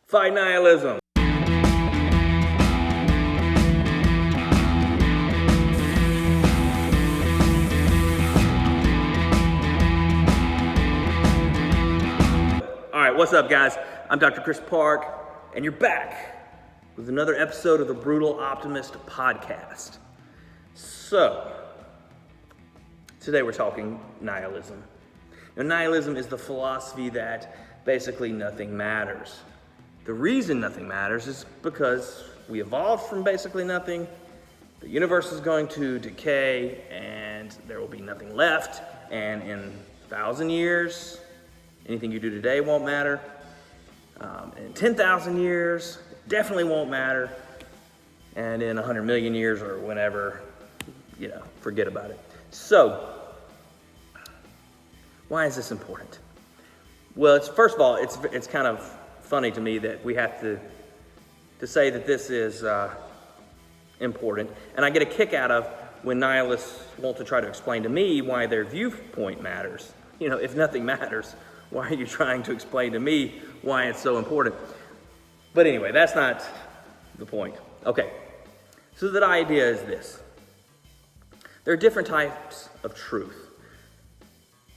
Fight nihilism. All right, what's up, guys? I'm Dr. Chris Park, and you're back with another episode of the Brutal Optimist podcast. So, today we're talking nihilism. Now, nihilism is the philosophy that basically nothing matters. The reason nothing matters is because we evolved from basically nothing. The universe is going to decay, and there will be nothing left. And in 1,000 years, anything you do today won't matter. In 10,000 years, it definitely won't matter. And in 100 million years or whenever, forget about it. So, why is this important? Well, first of all, it's kind of funny to me that we have to say that this is important. And I get a kick out of when nihilists want to try to explain to me why their viewpoint matters. If nothing matters, why are you trying to explain to me why it's so important? But anyway, that's not the point. Okay, so the idea is this. There are different types of truth.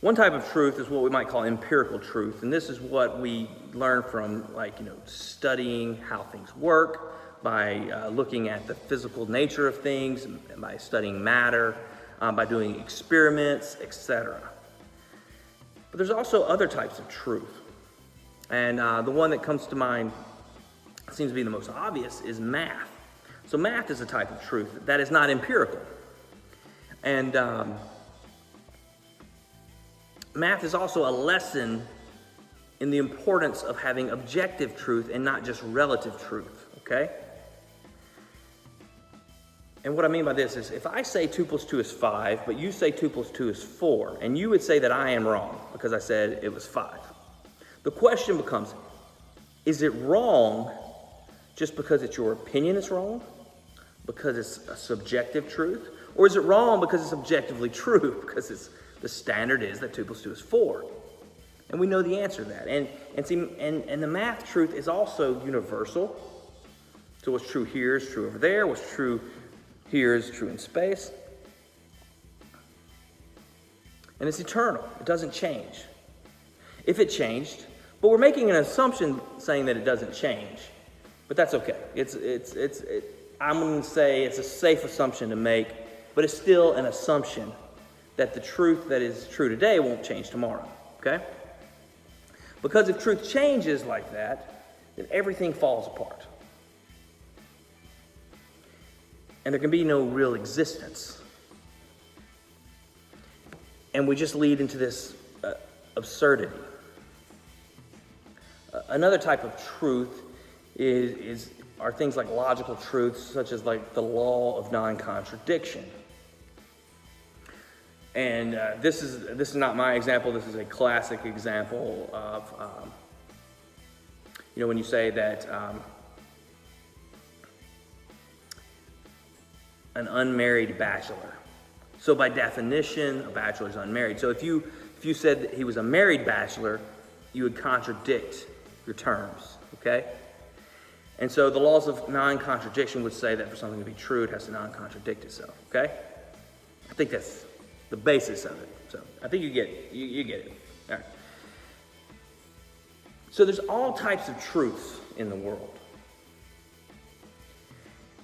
One type of truth is what we might call empirical truth, and this is what we learn from, studying how things work, by looking at the physical nature of things, by studying matter, by doing experiments, etc. But there's also other types of truth, and the one that comes to mind, seems to be the most obvious, is math. So math is a type of truth that is not empirical, and math is also a lesson in the importance of having objective truth and not just relative truth, okay? And what I mean by this is, if I say 2 + 2 is 5, but you say 2 + 2 is 4, and you would say that I am wrong because I said it was 5. The question becomes, is it wrong just because it's your opinion is wrong? Because it's a subjective truth? Or is it wrong because it's objectively true? Because the standard is that 2 + 2 is 4. And we know the answer to that. And the math truth is also universal. So what's true here is true over there. What's true here is true in space. And it's eternal. It doesn't change. If it changed, but we're making an assumption saying that it doesn't change. But that's okay. I'm going to say it's a safe assumption to make, but it's still an assumption that the truth that is true today won't change tomorrow, okay? Because if truth changes like that, then everything falls apart. And there can be no real existence. And we just lead into this absurdity. Another type of truth are things like logical truths, such as the law of non-contradiction. And this is not my example. This is a classic example of, when you say that an unmarried bachelor. So by definition, a bachelor is unmarried. So if you said that he was a married bachelor, you would contradict your terms, okay? And so the laws of non-contradiction would say that for something to be true, it has to non-contradict itself, okay? I think that's the basis of it. So I think you get it. You get it. All right. So there's all types of truths in the world.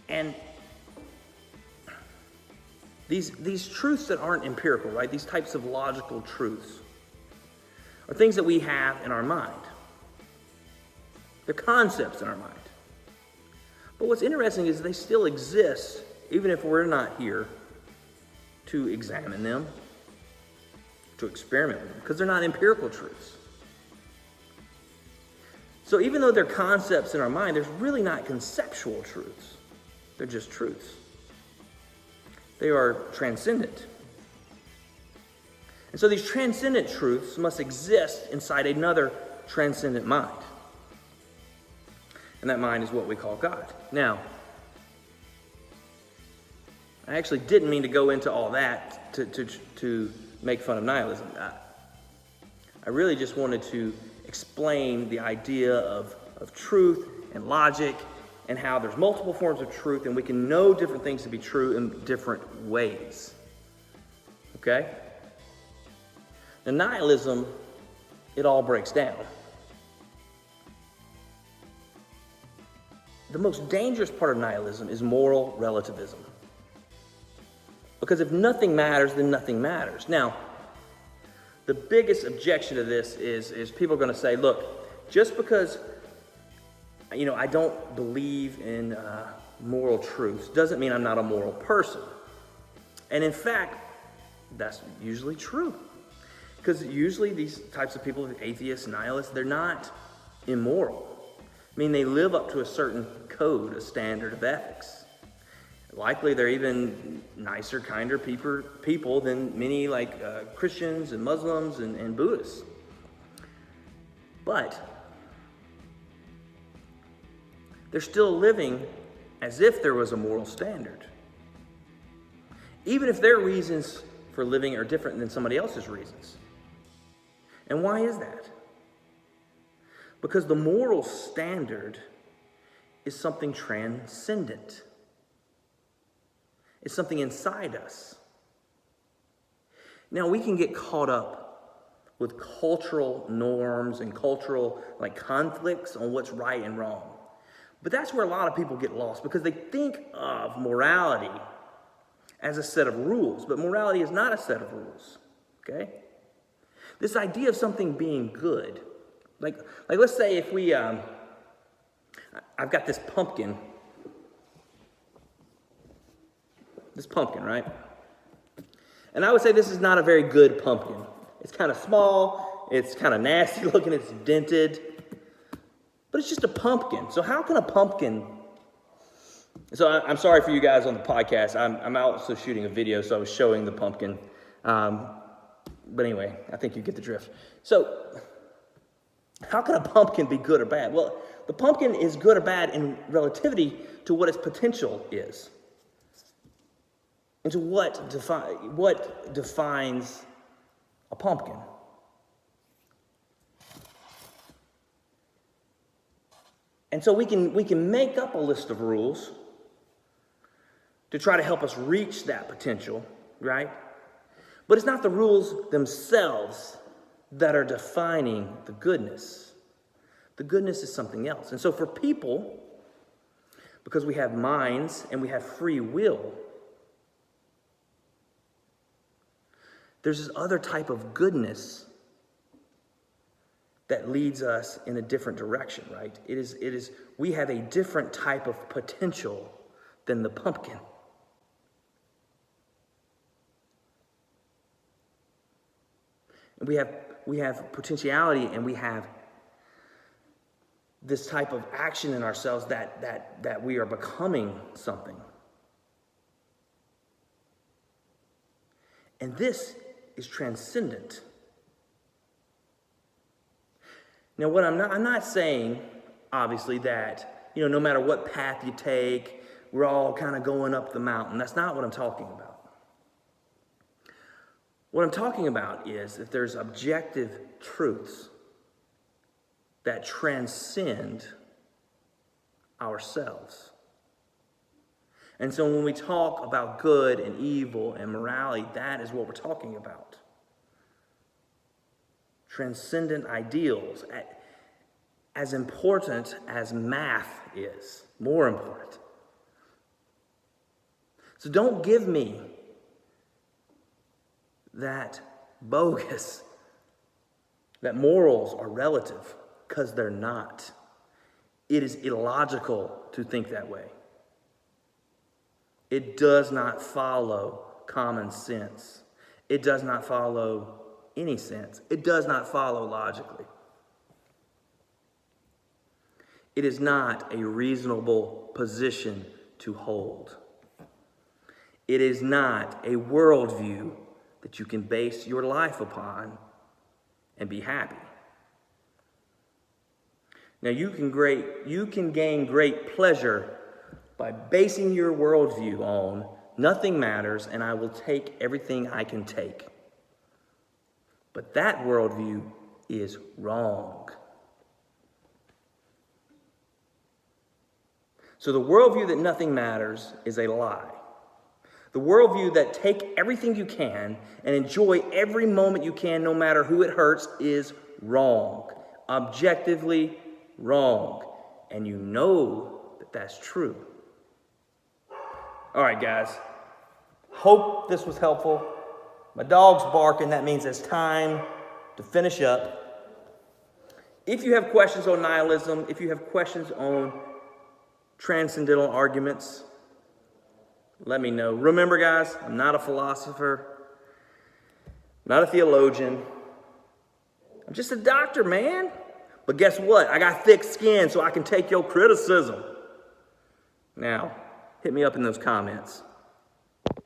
And these truths that aren't empirical, right? These types of logical truths are things that we have in our mind. They're concepts in our mind. But what's interesting is they still exist, even if we're not here to examine them, to experiment with them, because they're not empirical truths. So even though they're concepts in our mind, they're really not conceptual truths. They're just truths. They are transcendent. And so these transcendent truths must exist inside another transcendent mind. And that mind is what we call God. Now, I actually didn't mean to go into all that to make fun of nihilism. I really just wanted to explain the idea of of truth and logic, and how there's multiple forms of truth, and we can know different things to be true in different ways. Okay? Now, nihilism, it all breaks down. The most dangerous part of nihilism is moral relativism. Because if nothing matters, then nothing matters. Now, the biggest objection to this is people are going to say, look, just because I don't believe in moral truths doesn't mean I'm not a moral person. And in fact, that's usually true. Because usually these types of people, atheists, nihilists, they're not immoral. I mean, they live up to a certain code, a standard of ethics. Likely they're even nicer, kinder people than many Christians and Muslims and Buddhists. But they're still living as if there was a moral standard. Even if their reasons for living are different than somebody else's reasons. And why is that? Because the moral standard is something transcendent. It's something inside us. Now, we can get caught up with cultural norms and cultural conflicts on what's right and wrong. But that's where a lot of people get lost, because they think of morality as a set of rules. But morality is not a set of rules, okay? This idea of something being good, like let's say if we, I've got this pumpkin, right? And I would say this is not a very good pumpkin. It's kind of small, it's kind of nasty looking, it's dented, but it's just a pumpkin. So how can a pumpkin... So I'm sorry for you guys on the podcast. I'm also shooting a video, so I was showing the pumpkin. But anyway, I think you get the drift. So how can a pumpkin be good or bad? Well, the pumpkin is good or bad in relativity to what its potential is. And to what defines a pumpkin. And so we can make up a list of rules to try to help us reach that potential, right? But it's not the rules themselves that are defining the goodness. The goodness is something else. And so for people, because we have minds and we have free will, there's this other type of goodness that leads us in a different direction, right? We have a different type of potential than the pumpkin. And we have potentiality, and we have this type of action in ourselves that we are becoming something. And this is transcendent. Now, what I'm not saying, obviously, that no matter what path you take, we're all kind of going up the mountain. That's not what I'm talking about. What I'm talking about is that there's objective truths that transcend ourselves. And so when we talk about good and evil and morality, that is what we're talking about. Transcendent ideals, as important as math is, more important. So don't give me that bogus, that morals are relative, because they're not. It is illogical to think that way. It does not follow common sense. It does not follow any sense. It does not follow logically. It is not a reasonable position to hold. It is not a worldview that you can base your life upon and be happy. Now, you can gain great pleasure by basing your worldview on nothing matters and I will take everything I can take. But that worldview is wrong. So the worldview that nothing matters is a lie. The worldview that take everything you can and enjoy every moment you can, no matter who it hurts, is wrong. Objectively wrong. And you know that that's true. All right, guys. Hope this was helpful. My dog's barking. That means it's time to finish up. If you have questions on nihilism, if you have questions on transcendental arguments, let me know. Remember, guys, I'm not a philosopher, not a theologian. I'm just a doctor, man. But guess what? I got thick skin so I can take your criticism. Now, hit me up in those comments.